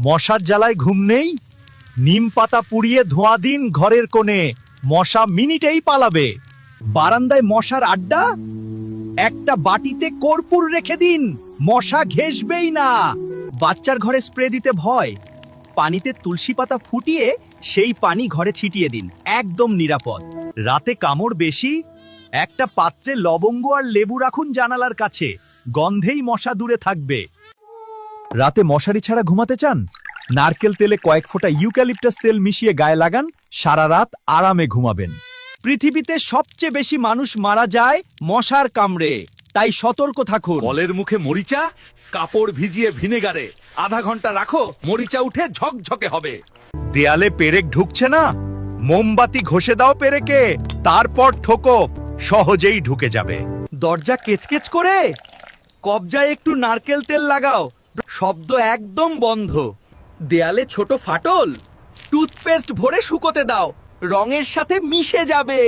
মশার জ্বালায় ঘুম নেই? নিম পাতা পুড়িয়ে ধোঁয়া দিন ঘরের কোণে, মশা মিনিটেই পালাবে। বারান্দায় মশার আড্ডা? একটা বাটিতে কর্পূর রেখে দিন, মশা ঘেঁষবেই না। বাচ্চার ঘরে স্প্রে দিতে ভয়? পানিতে তুলসী পাতা ফুটিয়ে সেই পানি ঘরে ছিটিয়ে দিন, একদম নিরাপদ। রাতে কামড় বেশি? একটা পাত্রে লবঙ্গ আর লেবু রাখুন জানালার কাছে, গন্ধেই মশা দূরে থাকবে। রাতে মশারি ছাড়া ঘুমাতে চান? নারকেল তেলে কয়েক ফোঁটা ইউক্যালিপটাস তেল মিশিয়ে গায়ে লাগান, সারা রাত আরামে ঘুমাবেন। পৃথিবীতে সবচেয়ে বেশি মানুষ মারা যায় মশার কামড়ে, তাই সতর্ক থাকুন। কলের মুখে মরিচা, কাপড় ভিজিয়ে ভিনেগারে আধা ঘন্টা রাখো, মরিচা উঠে ঝকঝকে হবে। দেয়ালে পেরেক ঢুকছে না? মোমবাতি ঘষে দাও পেরেকে, তারপর ঠোকো, সহজেই ঢুকে যাবে। দরজা কেচকেচ করে? কবজায় একটু নারকেল তেল লাগাও, শব্দ একদম বন্ধ। দেয়ালে ছোট ফাটল? টুথপেস্ট ভরে শুকোতে দাও, রঙের সাথে মিশে যাবে।